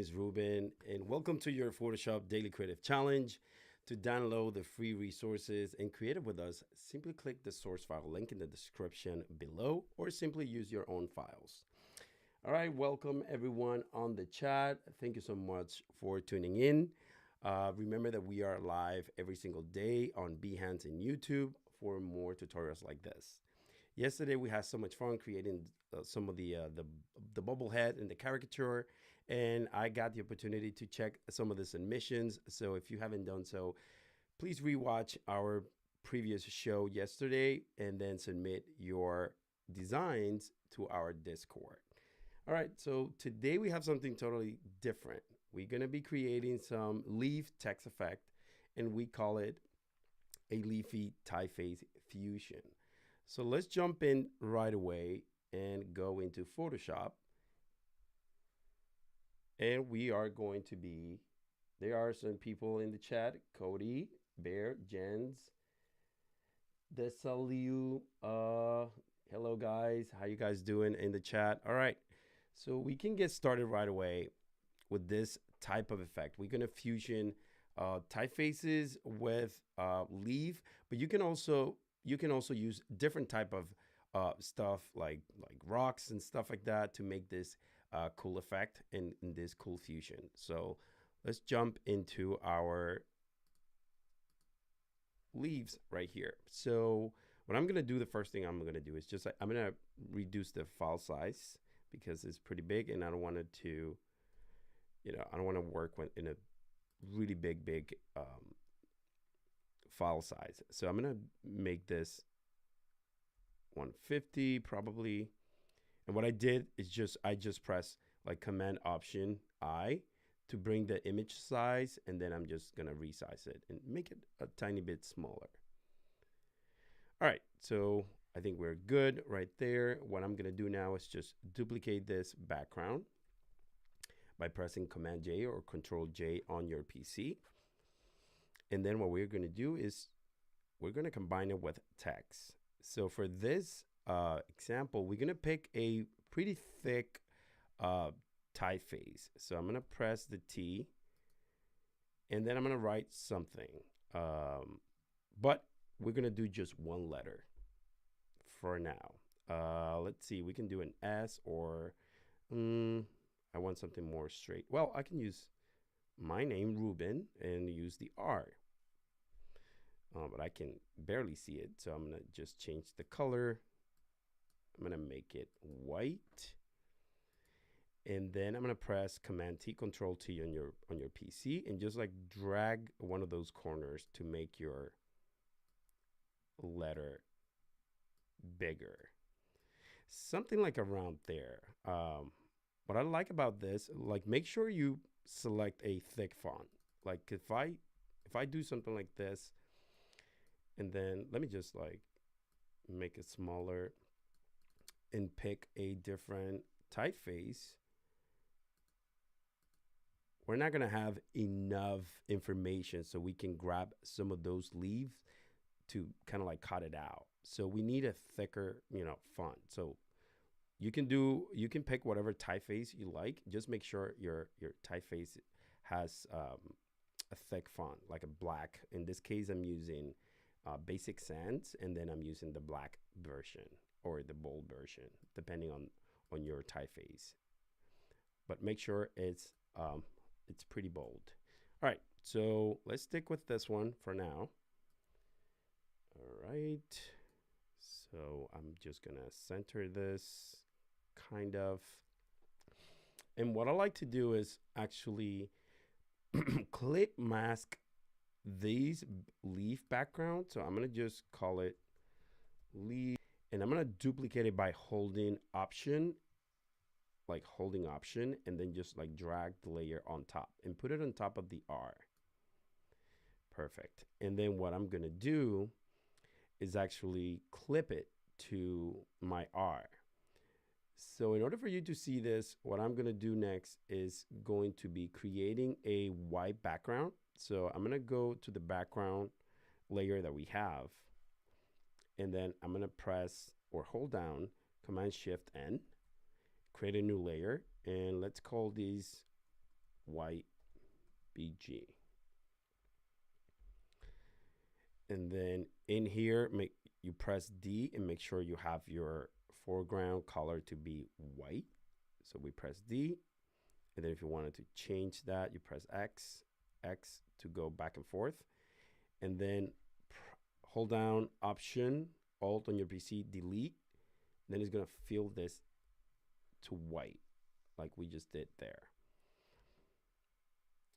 is Ruben, and welcome to your Photoshop Daily Creative Challenge. To download the free resources and create it with us, simply click the source file link in the description below, or simply use your own files. All right, welcome everyone on the chat. Thank you so much for tuning in. Remember that we are live every single day on Behance and YouTube for more tutorials like this. Yesterday we had so much fun creating some of the bubble head and the caricature, and I got the opportunity to check some of the submissions. So if you haven't done so, please rewatch our previous show yesterday and then submit your designs to our Discord. All right, so today we have something totally different. We're going to be creating some leaf text effect, and we call it a leafy typeface fusion. So let's jump in right away and go into Photoshop. And we are going to be, there are some people in the chat, Cody, Bear, Jens, Desaliu, hello guys, how you guys doing in the chat? All right, so we can get started right away with this type of effect. We're gonna fusion typefaces with leaf, but you can also use different type of stuff like rocks and stuff like that to make this cool effect in this cool fusion. So let's jump into our leaves right here. So what I'm gonna do, the first thing I'm gonna do is just I'm gonna reduce the file size because it's pretty big, and I don't want it to, I don't want to work in a really big file size. So I'm gonna make this 150 probably. And what I did is I just press like Command Option I to bring the image size, and then I'm just gonna resize it and make it a tiny bit smaller. All right, so I think we're good right there. What I'm gonna do now is just duplicate this background by pressing Command J or Control J on your PC. And then what we're gonna do is we're gonna combine it with text. So for this example, we're gonna pick a pretty thick typeface. So I'm gonna press the T, and then I'm gonna write something. But we're gonna do just one letter for now. Let's see, we can do an S, or I want something more straight. Well, I can use my name, Ruben, and use the R. But I can barely see it, so I'm gonna just change the color. I'm gonna make it white, and then I'm gonna press Command T, Control T on your PC, and just like drag one of those corners to make your letter bigger, something like around there. What I like about this, like, make sure you select a thick font. Like if I do something like this, and then let me just like make it smaller and pick a different typeface, we're not gonna have enough information so we can grab some of those leaves to kind of like cut it out. So we need a thicker, font. So you can pick whatever typeface you like. Just make sure your typeface has a thick font, like a black. In this case, I'm using Basic Sans, and then I'm using the black version or the bold version, depending on your typeface. But make sure it's pretty bold. All right, so let's stick with this one for now. All right, so I'm just gonna center this kind of. And what I like to do is actually clip mask these leaf background. So I'm gonna just call it leaf, and I'm gonna duplicate it by holding Option, and then just like drag the layer on top and put it on top of the R. Perfect. And then what I'm gonna do is actually clip it to my R. So in order for you to see this, what I'm gonna do next is going to be creating a white background. So I'm gonna go to the background layer that we have, and then I'm gonna press or hold down Command Shift N, create a new layer, and let's call these white BG. And then in here, you press D and make sure you have your foreground color to be white. So we press D, and then if you wanted to change that, you press X to go back and forth, and then hold down Option Alt on your PC, delete. Then it's gonna fill this to white, like we just did there.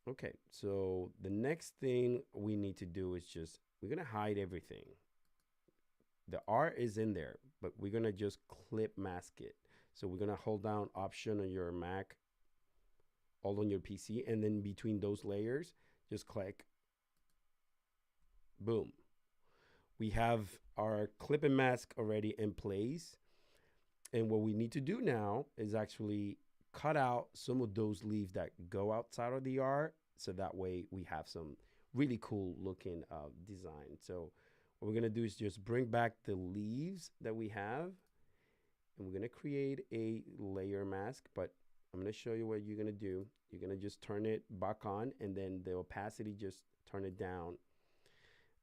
Okay, so the next thing we need to do is we're gonna hide everything. The art is in there, but we're gonna just clip mask it. So we're gonna hold down Option on your Mac, Alt on your PC, and then between those layers, just click, boom. We have our clip and mask already in place. And what we need to do now is actually cut out some of those leaves that go outside of the art, so that way we have some really cool looking design. So what we're gonna do is just bring back the leaves that we have, and we're gonna create a layer mask, but I'm gonna show you what you're gonna do. You're gonna just turn it back on, and then the opacity, just turn it down.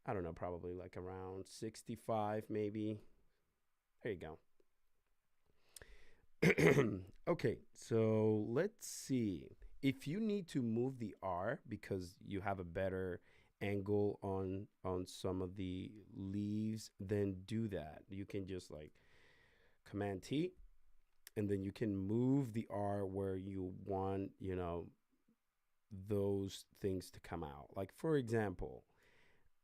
I don't know, probably like around 65 maybe. There you go. Okay, so let's see. If you need to move the R because you have a better angle on some of the leaves, then do that. You can just like Command T, and then you can move the R where you want, you know, those things to come out. Like for example,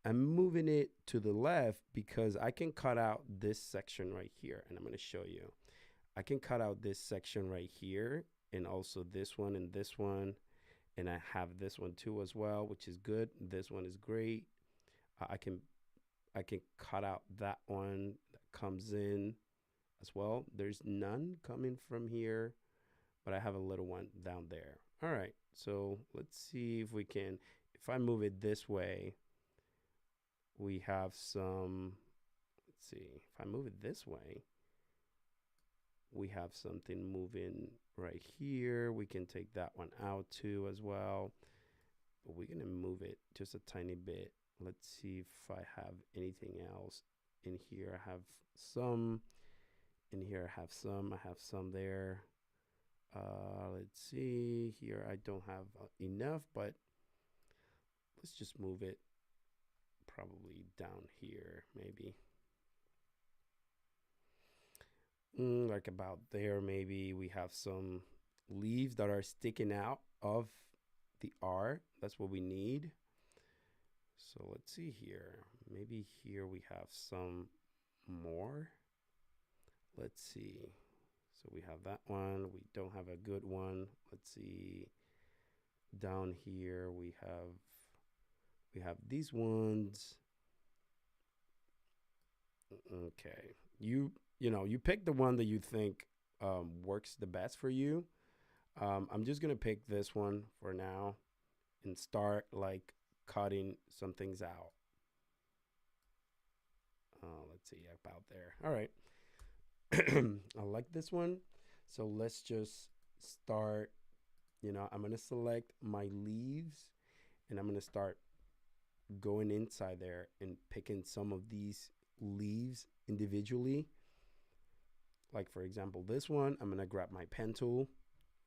I'm moving it to the left because I can cut out this section right here, and I'm going to show you. I can cut out this section right here, and also this one and this one, and I have this one too as well, which is good. This one is great. I can cut out that one that comes in as well. There's none coming from here, but I have a little one down there. All right, so let's see if we can, if I move it this way, we have some, let's see, if I move it this way, we have something moving right here. We can take that one out too as well, but we're gonna move it just a tiny bit. Let's see if I have anything else in here. I have some in here. I have some there. Let's see here. I don't have enough, but let's just move it probably down here maybe. Like about there maybe. We have some leaves that are sticking out of the art. That's what we need. So let's see here. Maybe here we have some more. Let's see. So we have that one. We don't have a good one. Let's see. Down here we have these ones. Okay. You know, you pick the one that you think works the best for you. I'm just gonna pick this one for now and start like cutting some things out. Let's see, about there. All right. I like this one. So let's just start, you know, I'm gonna select my leaves, and I'm gonna start going inside there and picking some of these leaves individually. Like for example, this one, I'm gonna grab my pen tool.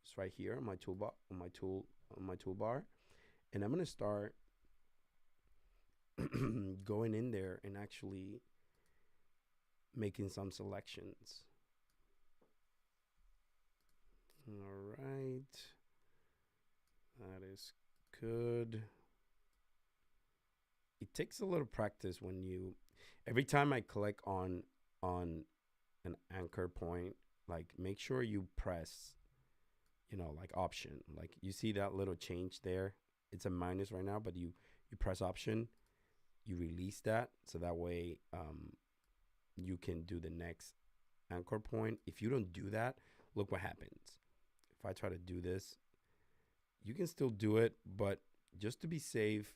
It's right here on my toolbar, on my toolbar, and I'm gonna start going in there and actually making some selections. All right, that is good. It takes a little practice when you, every time I click on an anchor point, like make sure you press, you know, like Option. Like you see that little change there, it's a minus right now, but you press Option, you release that, so that way you can do the next anchor point. If you don't do that, look what happens. If I try to do this, you can still do it, but just to be safe,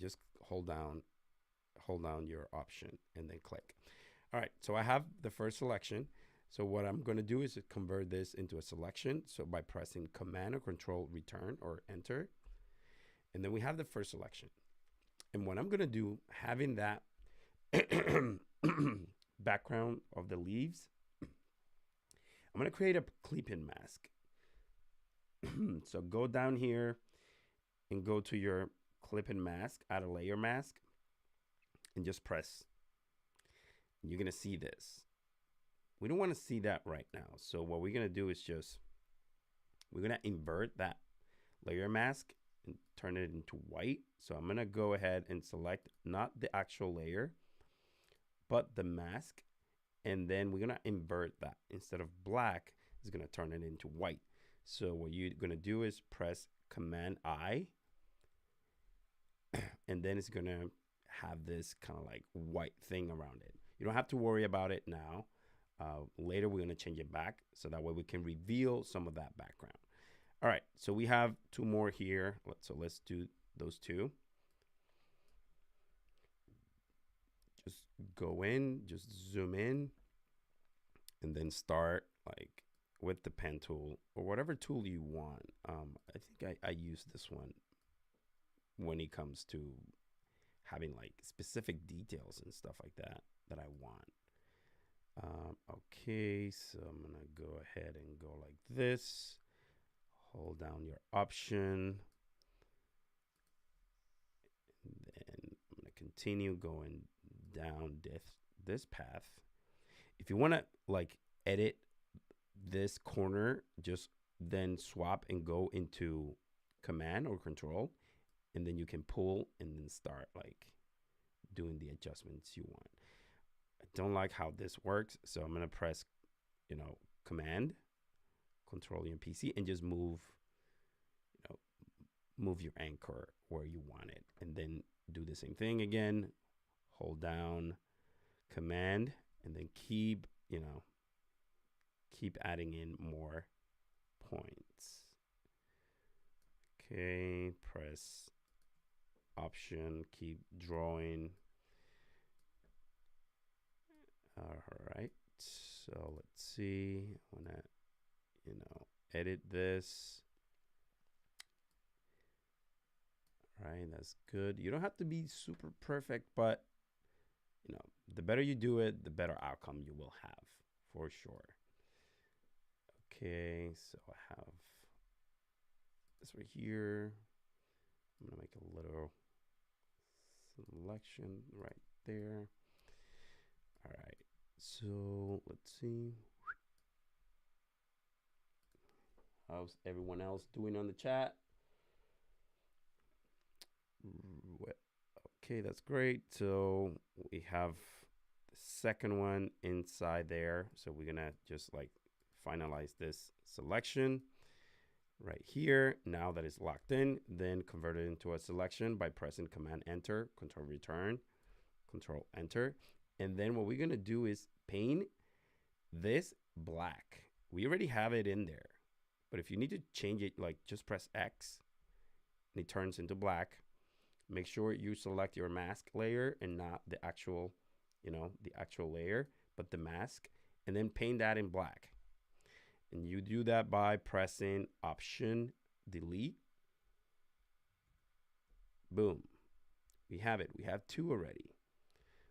just hold down your Option and then click. All right, so I have the first selection. So what I'm going to do is convert this into a selection. So by pressing Command or Control Return or Enter, and then we have the first selection. And what I'm going to do, having that background of the leaves, I'm going to create a clipping mask. So go down here and go to your clipping mask, add a layer mask, and just press. You're going to see this. We don't want to see that right now. So what we're going to do is just, we're going to invert that layer mask and turn it into white. So I'm going to go ahead and select not the actual layer, but the mask. And then we're going to invert that. Instead of black, it's going to turn it into white. So what you're going to do is press Command I, and then it's going to have this kind of like white thing around it. You don't have to worry about it now. Later, we're going to change it back so that way we can reveal some of that background. All right, so we have two more here. So let's do those two. Just go in, just zoom in, and then start like with the pen tool or whatever tool you want. I think I use this one when it comes to having like specific details and stuff like that I want. Okay, so I'm gonna go ahead and go like this. Hold down your Option. And then I'm gonna continue going down this path. If you wanna like edit this corner, just then swap and go into Command or Control, and then you can pull and then start like doing the adjustments you want. I don't like how this works, so I'm gonna press, Command, Control your PC, and just move your anchor where you want it, and then do the same thing again. Hold down Command, and then keep adding in more points. Okay, press Option, keep drawing. All right, so let's see. I want to, edit this. All right, that's good. You don't have to be super perfect, but, the better you do it, the better outcome you will have, for sure. Okay, so I have this right here. I'm going to make a little selection right there. All right, so let's see. How's everyone else doing on the chat? Okay, that's great. So we have the second one inside there. So we're gonna just like finalize this selection right here. Now that it's locked in, then convert it into a selection by pressing Command Enter, Control Return, Control Enter. And then what we're gonna do is paint this black. We already have it in there, but if you need to change it, like just press X and it turns into black. Make sure you select your mask layer and not the actual, the actual layer, but the mask, and then paint that in black. And you do that by pressing Option, Delete. Boom. We have it. We have two already,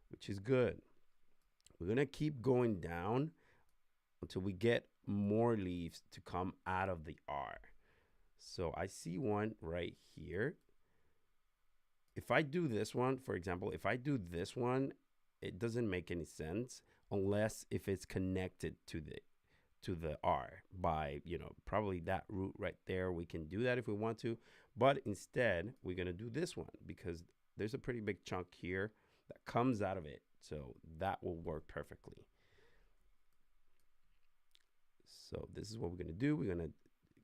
which is good. We're going to keep going down until we get more leaves to come out of the R. So I see one right here. If I do this one, for example, if I do this one, it doesn't make any sense unless if it's connected to the R by, probably that root right there. We can do that if we want to, but instead we're going to do this one because there's a pretty big chunk here that comes out of it. So that will work perfectly. So this is what we're going to do. We're going to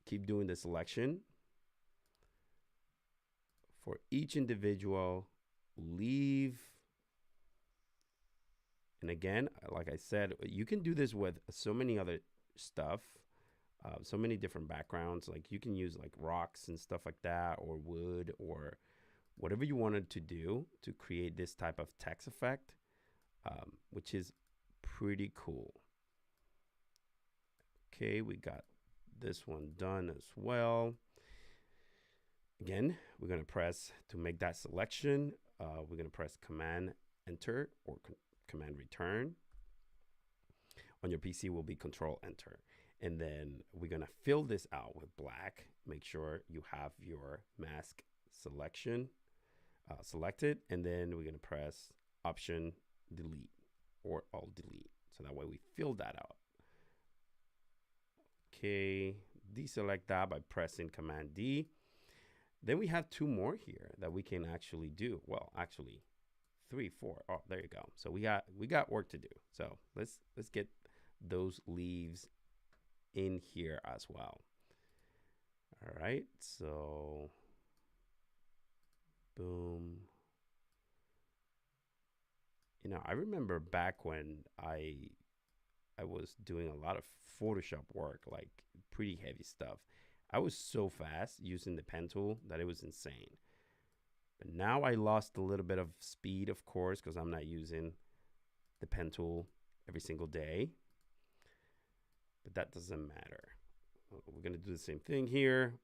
keep doing the selection for each individual leaf. And again, like I said, you can do this with so many other stuff, so many different backgrounds. Like you can use like rocks and stuff like that, or wood, or whatever you wanted to do to create this type of text effect, which is pretty cool. Okay, we got this one done as well. Again, we're going to press to make that selection. We're going to press Command Enter or Command Return. On your PC will be Control Enter. And then we're going to fill this out with black. Make sure you have your mask selection selected. And then we're going to press Option Delete or Alt Delete. So that way we fill that out. Okay, deselect that by pressing Command D. Then we have two more here that we can actually do. Well, actually 3, 4. Oh, there you go. So we got work to do. So let's get those leaves in here as well. All right, so boom. You know, I remember back when I was doing a lot of Photoshop work, like pretty heavy stuff. I was so fast using the pen tool that it was insane. But now I lost a little bit of speed, of course, because I'm not using the pen tool every single day. But that doesn't matter. We're going to do the same thing here.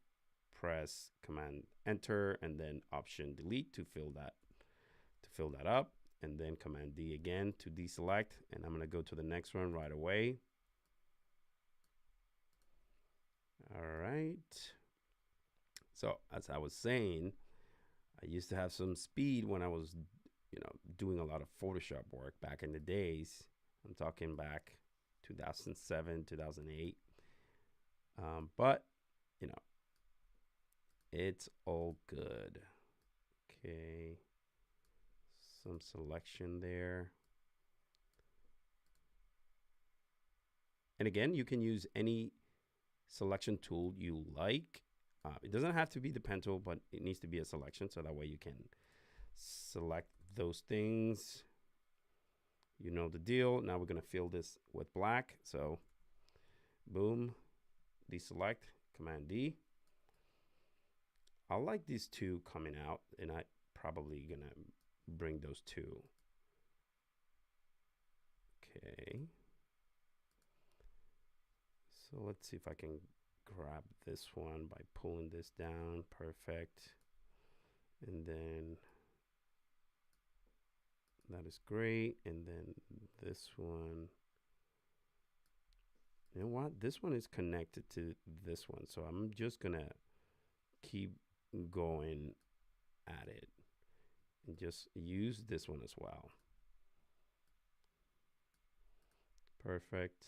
Press Command Enter and then Option Delete to fill that up. And then Command D again to deselect. And I'm going to go to the next one right away. All right. So as I was saying, I used to have some speed when I was, you know, doing a lot of Photoshop work back in the days. I'm talking back 2007, 2008. But, you know, it's all good. Okay. Some selection there. And again, you can use any selection tool you like. It doesn't have to be the pen tool, but it needs to be a selection, so that way you can select those things. You know the deal. Now we're going to fill this with black. So boom, deselect, Command D. I like these two coming out, and I probably going to bring those two. Okay. So let's see if I can grab this one by pulling this down. Perfect. And then that is great. And then this one, you know what? This one is connected to this one. So I'm just gonna keep going at it and just use this one as well. Perfect.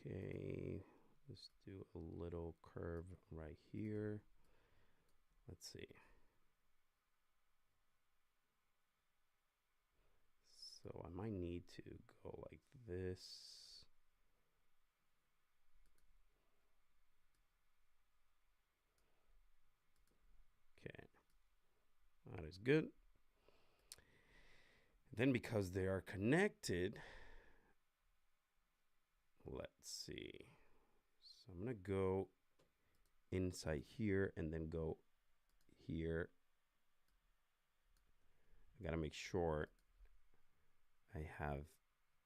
Okay, let's do a little curve right here. Let's see. So I might need to go like this. Okay, that is good. Then because they are connected, let's see. So I'm gonna go inside here and then go here. I gotta make sure I have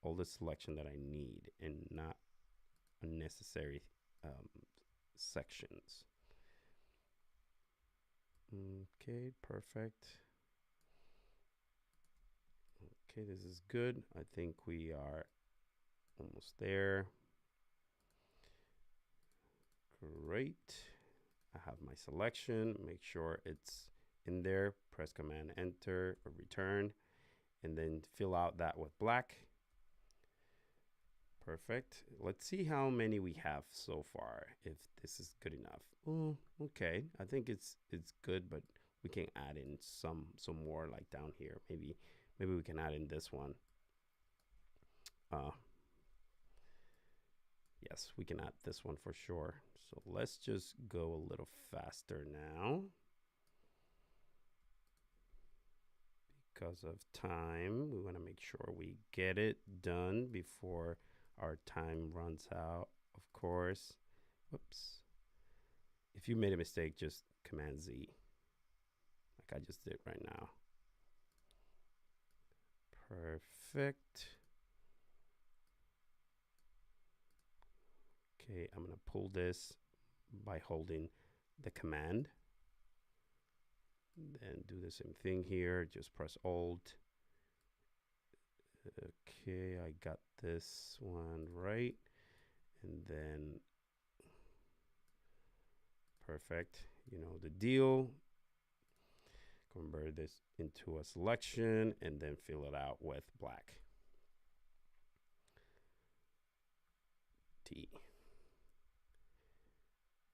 all the selection that I need and not unnecessary sections. Okay, perfect. Okay, this is good. I think we are almost there. Great. I have my selection. Make sure it's in there. Press Command Enter or Return, and then fill out that with black. Perfect. Let's see how many we have so far, if this is good enough. Oh, okay. I think it's good, but we can add in some more like down here. Maybe we can add in this one. Yes, we can add this one for sure. So let's just go a little faster now. Because of time, we want to make sure we get it done before our time runs out, of course. Whoops. If you made a mistake, just Command Z, like I just did right now. Perfect. Okay, I'm gonna pull this by holding the command. Then do the same thing here, just press Alt. Okay, I got this one right. And then, perfect, you know the deal. Convert this into a selection and then fill it out with black. T.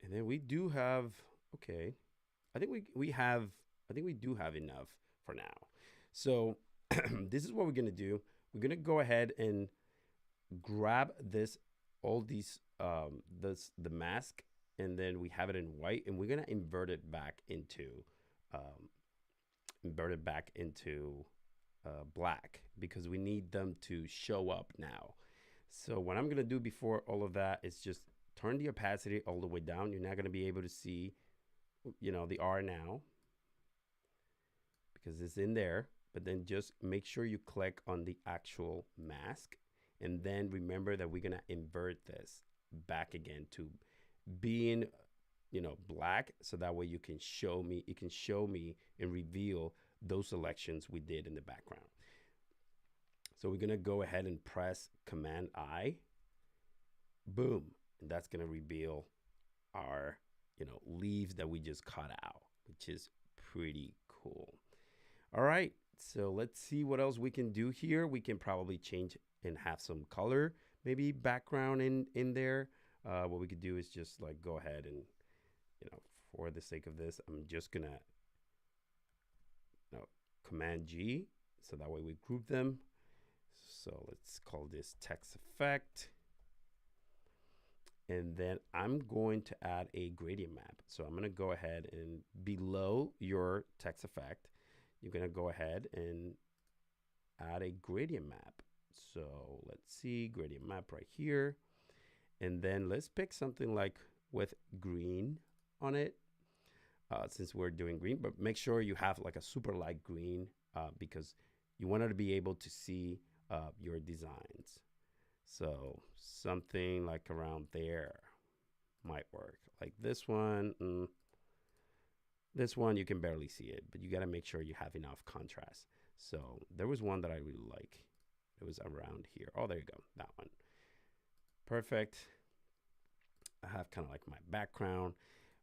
And then we do have, okay, I think we do have enough for now. So this is what we're gonna do. We're gonna go ahead and grab all these, the mask, and then we have it in white, and we're gonna invert it back into black, because we need them to show up now. So what I'm gonna do before all of that is just turn the opacity all the way down. You're not gonna be able to see, you know, the R now because it's in there. But then just make sure you click on the actual mask, and then remember that we're gonna invert this back again to being, you know, black, so that way you can show me and reveal those selections we did in the background. So we're gonna go ahead and press Command I, boom, and that's gonna reveal our, you know, leaves that we just cut out, which is pretty cool. All right, so let's see what else we can do here. We can probably change and have some color, maybe background in there. What we could do is just like go ahead and, you know, for the sake of this, I'm just gonna, you know, Command G, so that way we group them. So let's call this text effect. And then I'm going to add a gradient map. So I'm gonna go ahead and below your text effect, you're gonna go ahead and add a gradient map. So let's see, gradient map right here. And then let's pick something like with green on it, since we're doing green, but make sure you have like a super light green, because you want to be able to see your designs. So something like around there might work. Like this one, this one you can barely see it, but you got to make sure you have enough contrast. So there was one that I really like. It was around here. Oh, there you go, that one. Perfect. I have kind of like my background.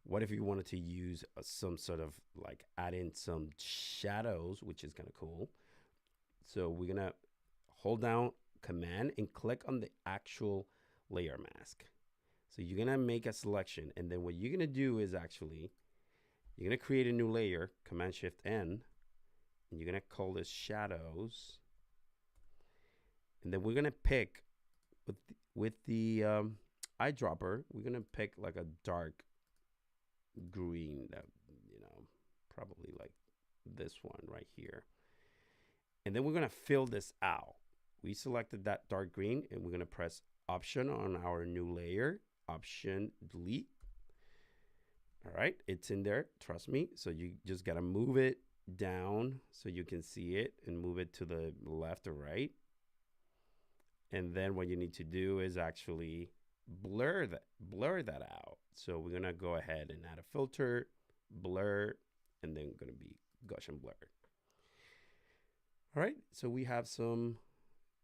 What if you wanted to use some sort of like add in some shadows, which is kind of cool. So we're gonna hold down Command and click on the actual layer mask. So you're gonna make a selection, and then what you're gonna do is actually you're gonna create a new layer, Command Shift N, and you're gonna call this shadows. And then we're gonna pick with the eyedropper, we're gonna pick like a dark green, that, you know, probably like this one right here. And then we're gonna fill this out. We selected that dark green, and we're gonna press Option on our new layer, Option Delete. All right, it's in there, trust me. So you just gotta move it down so you can see it, and move it to the left or right. And then what you need to do is actually blur that out. So we're gonna go ahead and add a filter, blur, and then gonna be Gaussian blur. All right, so we have some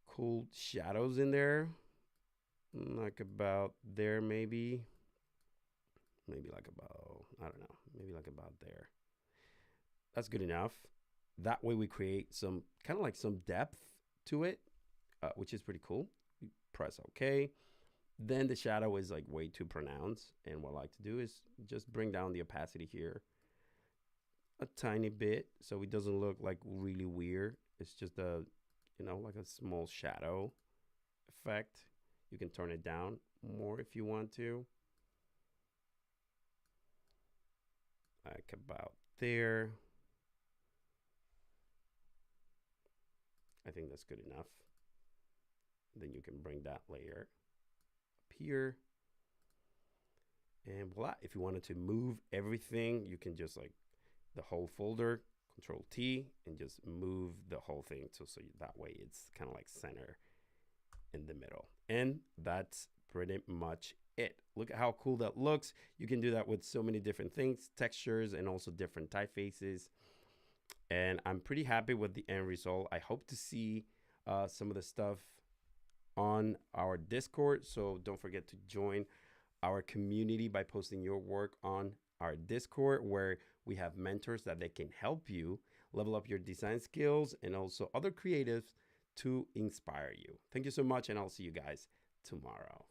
cool shadows in there, like about there, maybe like about, I don't know, maybe like about there. That's good enough. That way we create some kind of like some depth to it, which is pretty cool. We press OK. Then the shadow is like way too pronounced, and what I like to do is just bring down the opacity here a tiny bit so it doesn't look like really weird. It's just a, you know, like a small shadow effect. You can turn it down more if you want to, like about there. I think that's good enough. Then you can bring that layer up here, and voila. If you wanted to move everything, you can just like the whole folder, Control T, and just move the whole thing so that way it's kind of like center in the middle. And that's pretty much it. Look at how cool that looks. You can do that with so many different things, textures, and also different typefaces. And I'm pretty happy with the end result. I hope to see some of the stuff on our Discord. So don't forget to join our community by posting your work on our Discord, where we have mentors that they can help you level up your design skills and also other creatives to inspire you. Thank you so much, and I'll see you guys tomorrow.